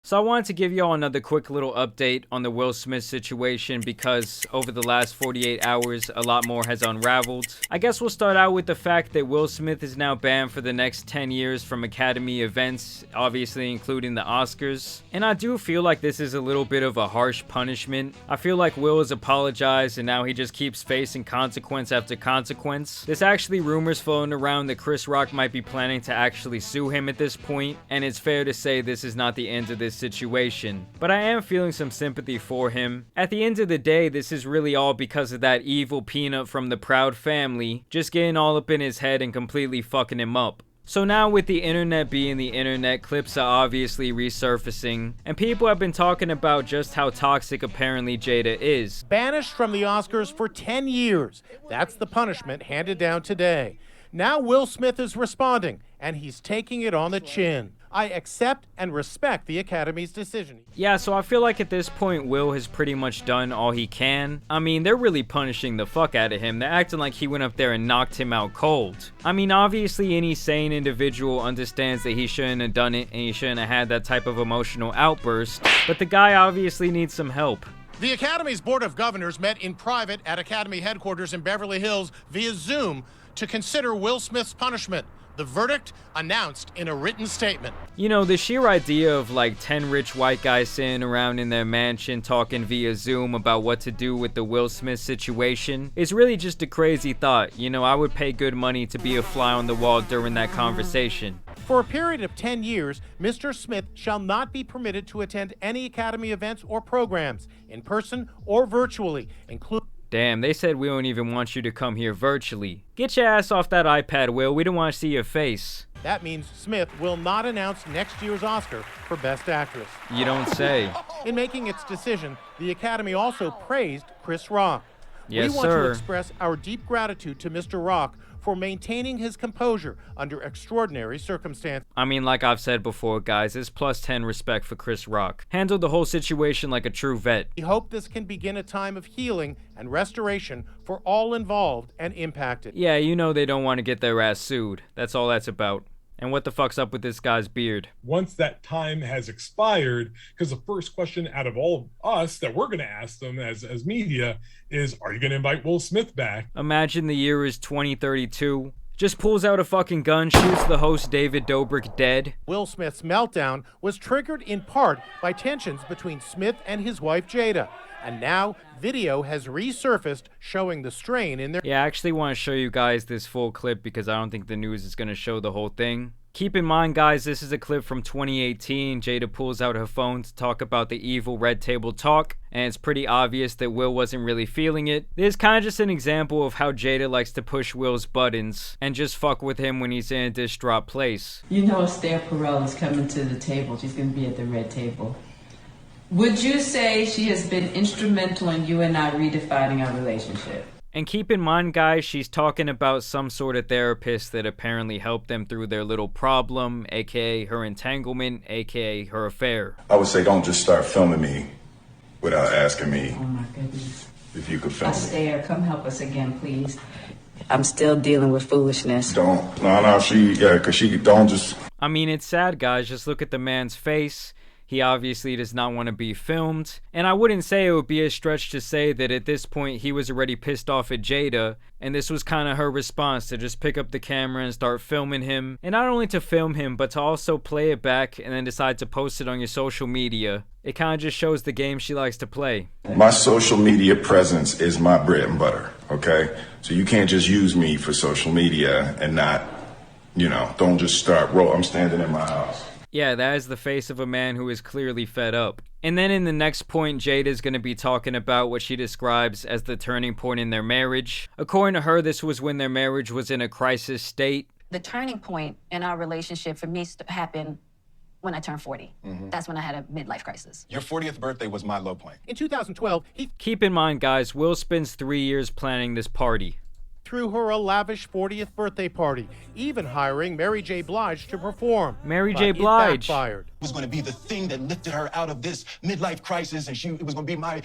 So I wanted to give y'all another quick little update on the Will Smith situation because over the last 48 hours, a lot more has unraveled. I guess we'll start out with the fact that Will Smith is now banned for the next 10 years from Academy events, obviously including the Oscars. And I do feel like this is a little bit of a harsh punishment. I feel like Will has apologized and now he just keeps facing consequence after consequence. There's actually rumors floating around that Chris Rock might be planning to actually sue him at this point, and it's fair to say this is not the end of this situation, but I am feeling some sympathy for him. At the end of the day, this is really all because of that evil peanut from the Proud Family just getting all up in his head and completely fucking him up. So now with the internet being the internet, clips are obviously resurfacing, and people have been talking about just how toxic apparently Jada is. Banished from the Oscars for 10 years. That's the punishment handed down today. Now Will Smith is responding, and he's taking it on the chin. I accept and respect the Academy's decision. Yeah, so I feel like at this point, Will has pretty much done all he can. I mean, they're really punishing the fuck out of him. They're acting like he went up there and knocked him out cold. I mean, obviously any sane individual understands that he shouldn't have done it and he shouldn't have had that type of emotional outburst, but the guy obviously needs some help. The Academy's Board of Governors met in private at Academy headquarters in Beverly Hills via Zoom to consider Will Smith's punishment. The verdict announced in a written statement. You know, the sheer idea of like 10 rich white guys sitting around in their mansion talking via Zoom about what to do with the Will Smith situation is really just a crazy thought. You know, I would pay good money to be a fly on the wall during that conversation. For a period of 10 years, Mr. Smith shall not be permitted to attend any Academy events or programs, in person or virtually, including... Damn, they said we don't even want you to come here virtually. Get your ass off that iPad, Will. We don't want to see your face. That means Smith will not announce next year's Oscar for Best Actress. You don't say. In making its decision, the Academy also praised Chris Rock. Yes, we want sir. to express our deep gratitude to Mr. Rock for maintaining his composure under extraordinary circumstances. I mean, like I've said before, guys, this plus 10 respect for Chris Rock. Handled the whole situation like a true vet. We hope this can begin a time of healing and restoration for all involved and impacted. Yeah, you know they don't want to get their ass sued. That's all that's about. And what the fuck's up with this guy's beard? Once that time has expired, because the first question out of all of us that we're going to ask them as media is, are you going to invite Will Smith back? Imagine the year is 2032. Just pulls out a fucking gun, shoots the host David Dobrik dead. Will Smith's meltdown was triggered in part by tensions between Smith and his wife Jada. And now, video has resurfaced showing the strain in their... Yeah, I actually want to show you guys this full clip because I don't think the news is going to show the whole thing. Keep in mind, guys, this is a clip from 2018. Jada pulls out her phone to talk about the evil red table talk, and it's pretty obvious that Will wasn't really feeling it. This is kind of just an example of how Jada likes to push Will's buttons and just fuck with him when he's in a distraught place. You know Esther Perel is coming to the table. She's going to be at the red table. Would you say she has been instrumental in you and I redefining our relationship? And keep in mind, guys, she's talking about some sort of therapist that apparently helped them through their little problem, aka her entanglement, aka her affair. I would say don't just start filming me without asking me Oh my goodness. if you could film me. Esther, come help us again, please. I'm still dealing with foolishness. Don't, because she don't just... I mean, it's sad, guys. Just look at the man's face. He obviously does not want to be filmed. And I wouldn't say it would be a stretch to say that at this point he was already pissed off at Jada, and this was kind of her response to just pick up the camera and start filming him. And not only to film him, but to also play it back and then decide to post it on your social media. It kind of just shows the game she likes to play. My social media presence is my bread and butter, okay? So you can't just use me for social media and not, don't just start I'm standing in my house. Yeah, that is the face of a man who is clearly fed up. And then in the next point, Jada is going to be talking about what she describes as the turning point in their marriage. According to her, this was when their marriage was in a crisis state. The turning point in our relationship for me happened when I turned 40. That's when I had a midlife crisis. Your 40th birthday was my low point. In 2012, he Keep in mind, guys, Will spends 3 years planning this party. threw her a lavish 40th birthday party, even hiring Mary J. Blige to perform. Mary J. But it Blige. backfired. It was going to be the thing that lifted her out of this midlife crisis, and it was going to be my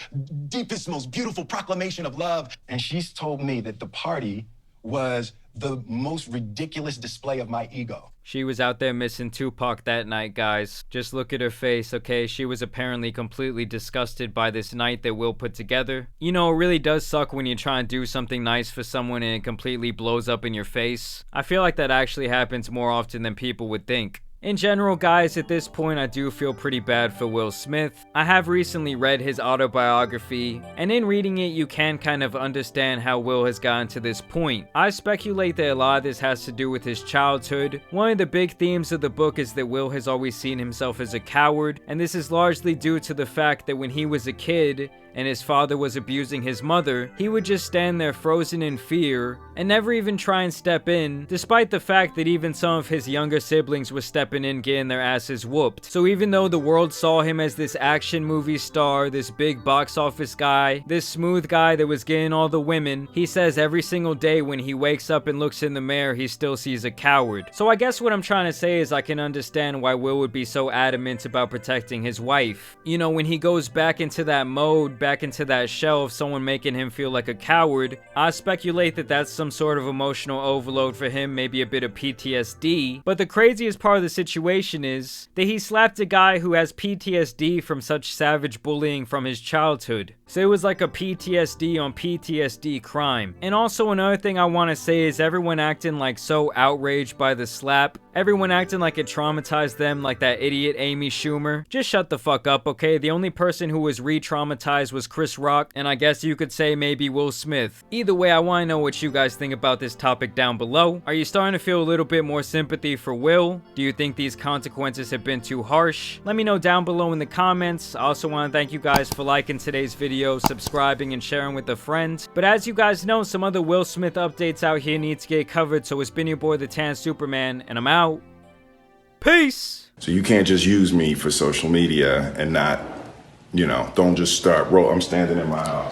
deepest, most beautiful proclamation of love. And she's told me that the party was the most ridiculous display of my ego. She was out there missing Tupac that night, guys. Just look at her face, okay? She was apparently completely disgusted by this night that Will put together. You know, it really does suck when you try and do something nice for someone and it completely blows up in your face. I feel like that actually happens more often than people would think. In general, guys, at this point, I do feel pretty bad for Will Smith. I have recently read his autobiography, and in reading it, you can kind of understand how Will has gotten to this point. I speculate that a lot of this has to do with his childhood. One of the big themes of the book is that Will has always seen himself as a coward, and this is largely due to the fact that when he was a kid, and his father was abusing his mother, he would just stand there frozen in fear and never even try and step in, despite the fact that even some of his younger siblings were stepping in getting their asses whooped. So even though the world saw him as this action movie star, this big box office guy, this smooth guy that was getting all the women, he says every single day when he wakes up and looks in the mirror, he still sees a coward. So I guess what I'm trying to say is I can understand why Will would be so adamant about protecting his wife. You know, when he goes back into that mode, back into that shell of someone making him feel like a coward, I speculate that that's some sort of emotional overload for him, maybe a bit of PTSD. But the craziest part of the situation is that he slapped a guy who has PTSD from such savage bullying from his childhood. So it was like a PTSD on PTSD crime. And also another thing I want to say is everyone acting like so outraged by the slap. Everyone acting like it traumatized them, like that idiot Amy Schumer. Just shut the fuck up, okay? The only person who was re-traumatized was Chris Rock, and I guess you could say maybe Will Smith. Either way, I want to know what you guys think about this topic down below. Are you starting to feel a little bit more sympathy for Will? Do you think these consequences have been too harsh? Let me know down below in the comments. I also want to thank you guys for liking today's video, subscribing, and sharing with a friend. But as you guys know, some other Will Smith updates out here need to get covered, so it's been your boy, the Tan Superman, and I'm out. Peace! So you can't just use me for social media and not, don't just start I'm standing in my house.